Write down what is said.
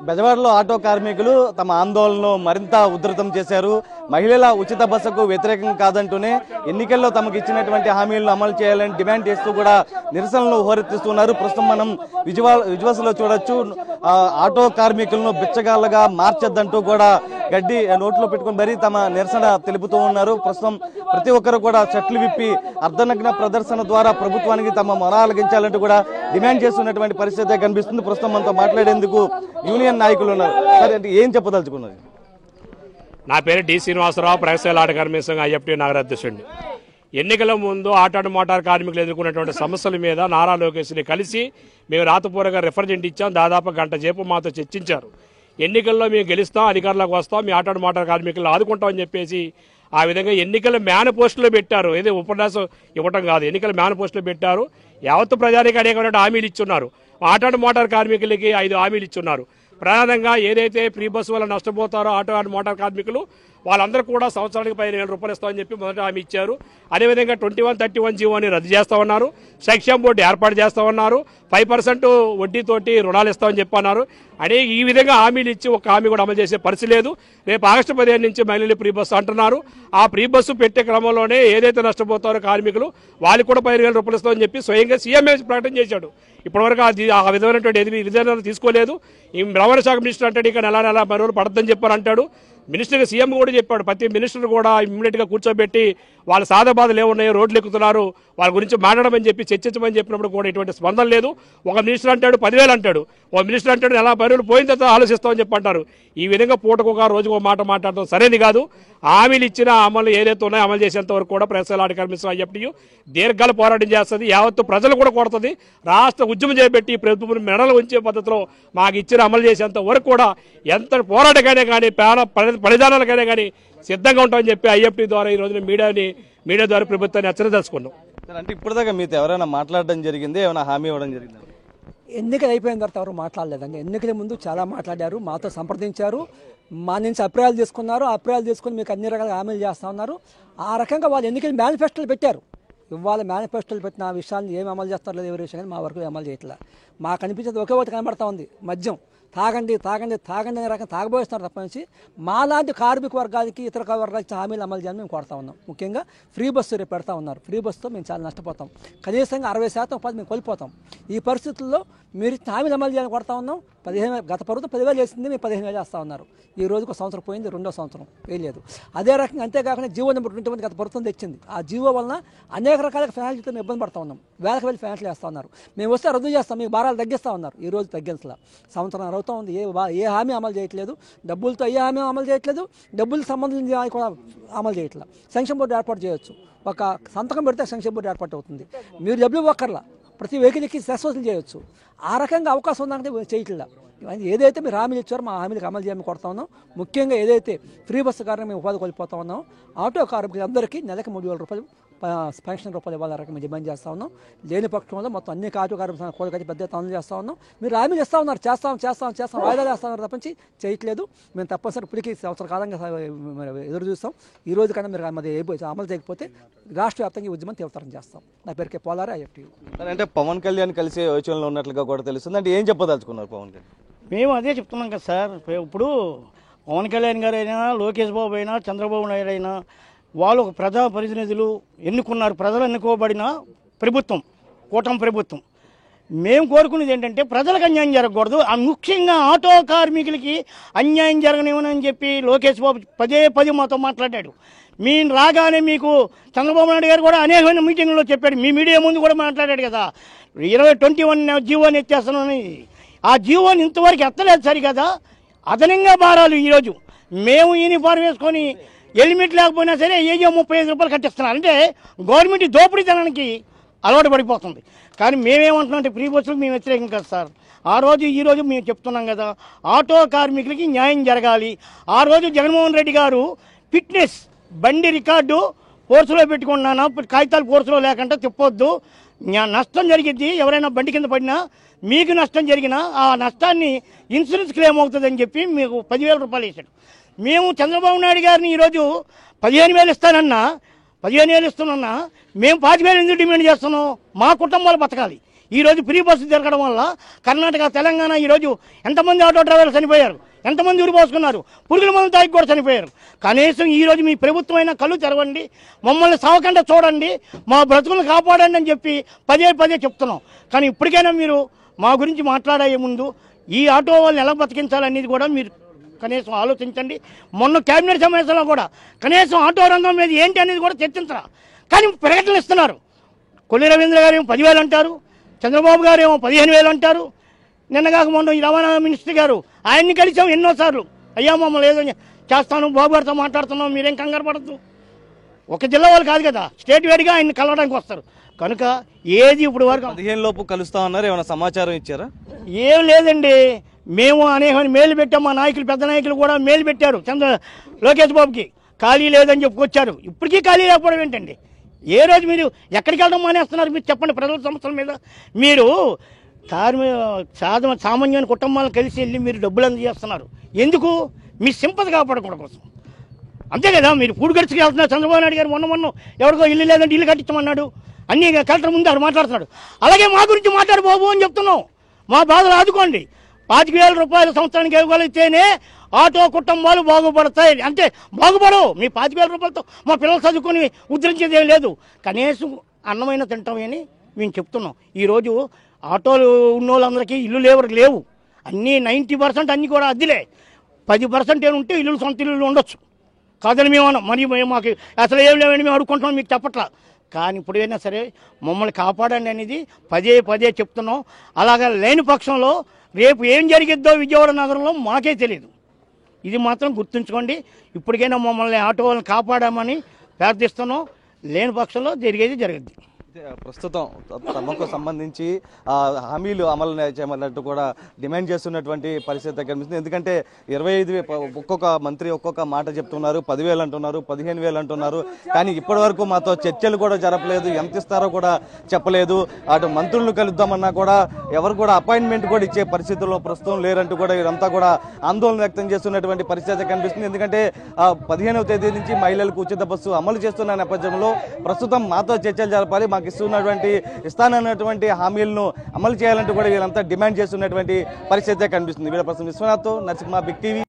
బెజవాడలో ఆటో కార్మికులు తమ ఆందోళనను మరింత ఉధృతం చేశారు. మహిళల ఉచిత బస్సుకు వ్యతిరేకం కాదంటూనే ఎన్నికల్లో తమకు ఇచ్చినటువంటి హామీలను అమలు చేయాలని డిమాండ్ చేస్తూ కూడా నిరసనలు హోరెత్తిస్తున్నారు. ప్రస్తుతం మనం విజువల్స్ లో చూడొచ్చు. ఆటో కార్మికులను బిచ్చగాళ్ళగా మార్చొద్దంటూ కూడా గడ్డి నోట్లో పెట్టుకుని మరీ తమ నిరసన తెలుపుతూ ఉన్నారు. ప్రస్తుతం ప్రతి ఒక్కరు కూడా చెట్లు విప్పి అర్ధనగ్న ప్రదర్శన ద్వారా ప్రభుత్వానికి తమ మొరాలగించాలంటూ కూడా డిమాండ్ చేస్తున్నటువంటి పరిస్థితి కనిపిస్తుంది. ప్రస్తుతం మనతో మాట్లాడేందుకు యూనియన్ నాయకులు ఉన్నారు. సరే, ఏం చెప్పదలుచుకున్నది? నా పేరు డి శ్రీనివాసరావు, ప్రగతిశీల ఆటో కార్మిక సంఘం ఐఎఫ్టీ నగర అధ్యక్షుడిని. ఎన్నికల ముందు ఆటో మోటార్ కార్మికులు ఎదుర్కొన్నటువంటి సమస్యల మీద నారా లోకేష్ని కలిసి మేము రాతపూర్వకంగా రిఫరెంట్ ఇచ్చాం. దాదాపు గంట సేపు మాతో చర్చించారు. ఎన్నికల్లో మేము గెలుస్తాం, అధికారంలోకి వస్తాం, మీ ఆటో మోటార్ కార్మికులు ఆదుకుంటామని చెప్పేసి ఆ విధంగా ఎన్నికల మేనిఫెస్టోలో పెట్టారు. ఏదో ఉపన్యాసం ఇవ్వటం కాదు, ఎన్నికల మేనిఫెస్టోలో పెట్టారు. యావత్తు ప్రజానికి అనేకమైన హామీలు ఇచ్చున్నారు. ఆటో మోటార్ కార్మికులకి 5 హామీలు ఇచ్చున్నారు. ప్రధానంగా ఏదైతే ఫ్రీ బస్సు వల్ల నష్టపోతారో ఆటో మోటార్ కార్మికులు వాళ్ళందరూ కూడా సంవత్సరానికి 15,000 రూపాయలు ఇస్తామని చెప్పి మొదట హామీ ఇచ్చారు. అదేవిధంగా 2131 జీవోని రద్దు చేస్తామన్నారు. సంక్షేమ బోర్డు ఏర్పాటు చేస్తామన్నారు. 5% వడ్డీతోటి రుణాలు ఇస్తామని చెప్పన్నారు. అనే ఈ విధంగా హామీలు ఇచ్చి ఒక హామీ కూడా అమలు చేసే పరిస్థితి లేదు. రేపు ఆగస్టు 15 నుంచి మహిళలు ఫ్రీ బస్సు అంటున్నారు. ఆ ఫ్రీ బస్సు పెట్టే క్రమంలోనే ఏదైతే నష్టపోతారో కార్మికులు వాళ్ళకి కూడా 15,000 రూపాయలు ఇస్తామని చెప్పి స్వయంగా సీఎంఏ ప్రకటన చేశాడు. ఇప్పటివరకు ఆ విధమైనటువంటి విధానాలు తీసుకోలేదు. ఈ రవాణా శాఖ మినిస్టర్ అంటే ఇక నెల మరో పడద్దని చెప్పని అంటాడు. మినిస్టర్ సీఎం కూడా చెప్పాడు, ప్రతి మినిస్టర్ కూడా ఇమ్మీడియట్ గా కూర్చోబెట్టి వాళ్ళ సాదా బాధలు ఏమున్నాయో, రోడ్లు ఎక్కుతున్నారు, వాళ్ళ గురించి మాట్లాడమని చెప్పి చర్చించమని చెప్పినప్పుడు కూడా ఇటువంటి స్పందన లేదు. ఒక మినిస్టర్ అంటాడు 10,000 అంటాడు, ఒక మినిస్టర్ అంటాడు నెల 10,000 పోయిన తర్వాత ఆలోచిస్తామని చెప్పి అంటారు. ఈ విధంగా పూటకు ఒక రోజుకు ఒక మాట మాట్లాడటం సరైనది కాదు. హామీలు ఇచ్చిన అమలు ఏదైతే ఉన్నాయో అమలు చేసేంత వరకు కూడా ప్రగతిశీల ఆటో కార్మిక సంఘం ఐఎఫ్టీ దీర్ఘకాల పోరాటం చేస్తుంది. యావత్తు ప్రజలు కూడా కొడుతుంది. రాష్ట్ర ఉద్యమం చేపట్టి ప్రభుత్వం మెడలు ఉంచే పద్ధతిలో మాకు ఇచ్చిన అమలు చేసేంత వరకు కూడా ఎంత పోరాటకైనా కానీ బలిదానాలకైనా కానీ సిద్ధంగా ఉంటామని చెప్పి ఐఎఫ్టీ ద్వారా ఈ రోజున మీడియా ద్వారా ప్రభుత్వాన్ని హెచ్చరించుకున్నాం. అంటే ఇప్పటిదాకా మీతో ఎవరైనా మాట్లాడడం జరిగింది, ఏమైనా హామీ ఇవ్వడం జరిగింది? ఎన్నికలు అయిపోయిన తర్వాత ఎవరు మాట్లాడలేదండి. ఎన్నికల ముందు చాలా మాట్లాడారు, మాతో సంప్రదించారు, మా నుంచి అభిప్రాయాలు తీసుకున్నారు. అభిప్రాయాలు తీసుకుని మీకు అన్ని రకాల హామీలు చేస్తా ఉన్నారు. ఆ రకంగా వాళ్ళు ఎన్నికలు మేనిఫెస్టోలు పెట్టారు. ఇవాళ మేనిఫెస్టోలు పెట్టిన ఆ విషయాన్ని ఏమి అమలు చేస్తారో లేదు ఎవరి విషయం, కానీ మా వరకు అమలు చేయట్లేదు. మాకు అనిపించేది ఒకే ఒకటి కనబడతా ఉంది, మద్యం తాగండి తాగండి తాగండి అనే రకం తాగబోస్తున్నారు తప్ప నుంచి మాలాంటి కార్మిక వర్గానికి ఇతర వర్గాలకి హామీలు అమలు చేయాలని మేము కోరుతా ఉన్నాం. ముఖ్యంగా ఫ్రీ బస్సు రేపు పెడతా ఉన్నారు. ఫ్రీ బస్సుతో మేము చాలా నష్టపోతాం. కనీసంగా 60% ఉపాధి మేము కోల్పోతాం. ఈ పరిస్థితుల్లో మీరు హామీలు అమలు చేయాలని కోరుతా ఉన్నాం. 15,000 గత ప్రభుత్వం 10,000 చేసింది, మేము 15,000 చేస్తూ ఉన్నారు. ఈ రోజుకు సంవత్సరం పోయింది, 2వ సంవత్సరం వేయలేదు. అదే రకంగా అంతేకాకుండా జీవో నెంబర్ 21 గత ప్రభుత్వం తెచ్చింది. ఆ జీవో వలన అనేక రకాల ఫైనాన్షియల్తో మేము ఇబ్బంది పడుతూ ఉన్నాం. వేలకు వెళ్ళి ఫైనాన్షియల్ వేస్తూ ఉన్నారు. మేము వస్తే రద్దు చేస్తాం, మీకు భారాలు తగ్గిస్తూ ఉన్నారు. ఈ రోజు తగ్గించలా, సంవత్సరం అవుతా ఉంది. ఏ హామీ అమలు చేయట్లేదు. డబ్బులతో ఏ హామీ అమలు చేయట్లేదు. డబ్బులకు సంబంధించిన కూడా అమలు చేయట్లేదు. సంక్షేమ బోర్డు ఏర్పాటు చేయొచ్చు, ఒక సంతకం పెడితే సంక్షేమ బోర్డు ఏర్పాటు అవుతుంది. మీరు డబ్బులు ఒక్కర్లా ప్రతి వెహికల్కి సెస్ వసూలు చేయొచ్చు. ఆ రకంగా అవకాశం ఉందంటే చేయట్లేదు. ఏదైతే మీరు హామీలు ఇచ్చారో మా హామీలకు అమలు చేయమని కొడతా ఉన్నాం. ముఖ్యంగా ఏదైతే ఫ్రీ బస్సు కారణంగా మేము ఉపాధి కోల్పోతా ఉన్నాం, ఆటో కార్మికులందరికీ నెలకు 3,000 రూపాయలు పెన్షన్ రూపాయలు ఇవ్వాలని రకం మేము డిమాండ్ చేస్తా ఉన్నాం. లేని పక్షంలో మొత్తం అన్ని ఆటో కార్మిక కోరికైతే పెద్ద అమలు చేస్తా ఉన్నాం. మీరు హామీలు ఇస్తా ఉన్నారు, చేస్తాం వాయిదాలు వేస్తా ఉన్నారు తప్పించి చేయట్లేదు. మేము తప్పనిసరి ఇప్పటికీ సంవత్సర కాలంగా ఎదురు చూస్తాం. ఈ రోజు కన్నా మీరు అమలు చేయకపోతే రాష్ట్ర వ్యాప్తంగా ఉద్యమం తీవ్రతరం చేస్తాం. నా పేరుకే పోలారే ఐఎఫ్టీ. అంటే పవన్ కళ్యాణ్ కలిసే యోచనలో ఉన్నట్లుగా కూడా తెలుస్తుంది. అంటే ఏం చెప్పదలుచుకున్నారు పవన్ కళ్యాణ్? మేము అదే చెప్తున్నాం కదా సార్. ఇప్పుడు పవన్ కళ్యాణ్ గారు అయినా, లోకేష్ బాబు అయినా, చంద్రబాబు నాయుడు అయినా వాళ్ళు ఒక ప్రజా ప్రతినిధులు ఎన్నుకున్నారు. ప్రజలు ఎన్నుకోబడిన ప్రభుత్వం, కూటమి ప్రభుత్వం. మేము కోరుకునేది ఏంటంటే ప్రజలకు అన్యాయం జరగకూడదు. ముఖ్యంగా ఆటో కార్మికులకి అన్యాయం జరగనివ్వనని చెప్పి లోకేష్ బాబు పదే మాతో మాట్లాడాడు. మేము రాగానే మీకు చంద్రబాబు నాయుడు గారు కూడా అనేకమైన మీటింగ్లో చెప్పాడు. మీ మీడియా ముందు కూడా మాట్లాడాడు కదా, 2021 జీవోని ఎత్తేస్తానని. ఆ జీవోని ఇంతవరకు ఎత్తలేదు సరికదా. అదనంగా భారాలు ఈరోజు మేము యూనిఫార్మ్ వేసుకొని హెల్మెట్ లేకపోయినా సరే ఏజో 35 రూపాయలు కట్టిస్తున్నారు. అంటే గవర్నమెంట్ దోపిడీతనానికి అలవాటు పడిపోతుంది. కానీ మేమేమంటున్నాం అంటే ఫ్రీ బస్సులకు మేము వ్యతిరేకం కదా సార్. ఆ రోజు ఈ రోజు మేము చెప్తున్నాం కదా, ఆటో కార్మికులకి న్యాయం జరగాలి. ఆ రోజు జగన్మోహన్ రెడ్డి గారు ఫిట్నెస్ బండి రికార్డు ఫోర్సులో పెట్టుకున్నాను, కాగితాలు ఫోర్సులో లేకుండా తిప్పొద్దు, నష్టం జరిగిద్ది, ఎవరైనా బండి కింద పడినా మీకు నష్టం జరిగినా ఆ నష్టాన్ని ఇన్సూరెన్స్ క్లెయిమ్ అవుతుందని చెప్పి మీకు 10,000 రూపాయలు వేసాడు. మేము చంద్రబాబు నాయుడు గారిని ఈరోజు 15,000 ఇస్తానన్నా, 15,000 ఇస్తున్నా, మేము 5,000 ఎందుకు డిమాండ్ చేస్తున్నాం? మా కుటుంబాలు బతకాలి. ఈరోజు ఫ్రీ బస్సు తిరగడం వల్ల కర్ణాటక తెలంగాణ ఈరోజు ఎంతమంది ఆటో డ్రైవర్లు చనిపోయారు, ఎంతమంది ఉరిపోసుకున్నారు, పురుగుల మందు తాగి కూడా చనిపోయారు. కనీసం ఈరోజు మీ ప్రభుత్వమైన కళ్ళు తెరవండి, మమ్మల్ని సావకుండా చూడండి, మా బ్రతుకులను కాపాడండి అని చెప్పి పదే పదే చెప్తున్నాం. కానీ ఇప్పటికైనా మీరు మా గురించి మాట్లాడే ముందు ఈ ఆటో వాళ్ళని ఎలా బతికించాలనేది కూడా మీరు కనీసం ఆలోచించండి. మొన్న కేబినెట్ సమావేశంలో కూడా కనీసం ఆటో రంగం మీద ఏంటి అనేది కూడా చర్చించరా. కానీ ప్రకటనలు ఇస్తున్నారు. కొల్లి రవీంద్ర గారు ఏమో 10,000 అంటారు, చంద్రబాబు గారు ఏమో 15,000 అంటారు. నిన్నగాక మొన్న ఈ రవాణా మినిస్టర్ గారు ఆయన్ని కలిసాం ఎన్నోసార్లు, అయ్యా మమ్మల్ని ఏదో చేస్తాను, బాబు గారితో మాట్లాడుతున్నాం, మీరేం కంగారు పడద్దు. ఒక జిల్లా వాళ్ళు కాదు కదా, స్టేట్ వేడిగా ఆయన్ని కలవడానికి వస్తారు. కనుక ఏది ఇప్పుడు వరకు 15 లోపు కలుస్తా ఉన్నారు, ఏమైనా సమాచారం ఇచ్చారా? ఏం లేదండి. మేము అనేకమైన మేలు పెట్టాం, మా నాయకులు పెద్ద నాయకులు కూడా మేలు పెట్టారు లోకేష్ బాబుకి. ఖాళీ లేదని చెప్పుకొచ్చారు. ఇప్పటికీ ఖాళీ లేకపోవడం ఏంటండి? ఏ రోజు మీరు ఎక్కడికి వెళ్ళడం మానేస్తున్నారు? మీరు చెప్పండి. ప్రజల సమస్యల మీద మీరు సామాన్యమైన కుటుంబాలను కలిసి వెళ్ళి మీరు డబ్బులు అందజేస్తున్నారు. ఎందుకు? మీ సింపతి కాపాడుకోవడం కోసం, అంతే కదా. మీరు పూడి గడిచికి వెళ్తున్నారు. చంద్రబాబు నాయుడు గారు మొన్న ఎవరికో ఇల్లు లేదంటే ఇల్లు కట్టించమన్నాడు, అన్నీ కలెక్టర్ ముందు ఆయన మాట్లాడుతున్నాడు. అలాగే మా గురించి మాట్లాడు బాబు అని చెప్తున్నాం. మా బాధలు ఆదుకోండి. 25,000 రూపాయలు సంవత్సరానికి ఇవ్వగలిగితేనే ఆటో కుటుంబాలు బాగుపడతాయి. అంటే బాగుపడవు. మీ 25,000 రూపాయలతో మా పిల్లలు చదువుకొని ఉద్ధరించేది ఏం లేదు. కనీసం అన్నమైన తింటామని మేము చెప్తున్నాం. ఈరోజు ఆటోలు ఉన్న వాళ్ళందరికీ ఇల్లు లేవు. అన్నీ 90% అన్నీ కూడా అద్దెలే. 10% ఏముంటే ఇల్లు సొంత ఇల్లు ఉండొచ్చు కాదని మేము అన్నాం. మరి మాకు అసలు ఏం లేవని మేము అడుక్కుంటున్నాం, మీకు చెప్పట్లా. కానీ ఇప్పుడైనా సరే మమ్మల్ని కాపాడండి అనేది పదే పదే చెప్తున్నాం. అలాగా లేని పక్షంలో రేపు ఏం జరిగిద్దో విజయవాడ నగరంలో మాకే తెలియదు. ఇది మాత్రం గుర్తుంచుకోండి. ఇప్పటికైనా మమ్మల్ని ఆటో వాళ్ళని కాపాడామని ప్రార్థిస్తున్నాం. లేని పక్షంలో జరిగేది జరుగుద్ది. ప్రస్తుతం తమకు సంబంధించి హామీలు అమలు చేయమన్నట్టు కూడా డిమాండ్ చేస్తున్నటువంటి పరిస్థితి కనిపిస్తుంది. ఎందుకంటే 25 ఒక్కొక్క మంత్రి ఒక్కొక్క మాట చెప్తున్నారు. 10,000 అంటున్నారు, 15,000 అంటున్నారు. కానీ ఇప్పటి వరకు మాతో చర్చలు కూడా జరపలేదు, ఎంత ఇస్తారో కూడా చెప్పలేదు. అటు మంత్రులను కలుద్దామన్నా కూడా ఎవరు కూడా అపాయింట్మెంట్ కూడా ఇచ్చే పరిస్థితుల్లో ప్రస్తుతం లేరంటూ కూడా వీరంతా కూడా ఆందోళన వ్యక్తం చేస్తున్నటువంటి పరిస్థితి కనిపిస్తుంది. ఎందుకంటే 15వ తేదీ నుంచి మహిళలకు ఉచిత బస్సు అమలు చేస్తున్న నేపథ్యంలో ప్రస్తుతం మాతో చర్చలు జరపాలి, ఇస్తానన్నటువంటి హామీలను అమలు చేయాలంటూ కూడా వీళ్ళంతా డిమాండ్ చేస్తున్నటువంటి పరిస్థితి కనిపిస్తుంది. వీళ్ళ ప్రస్తుతం విశ్వనాథ్తో నరసింహ, బిగ్ టీవీ.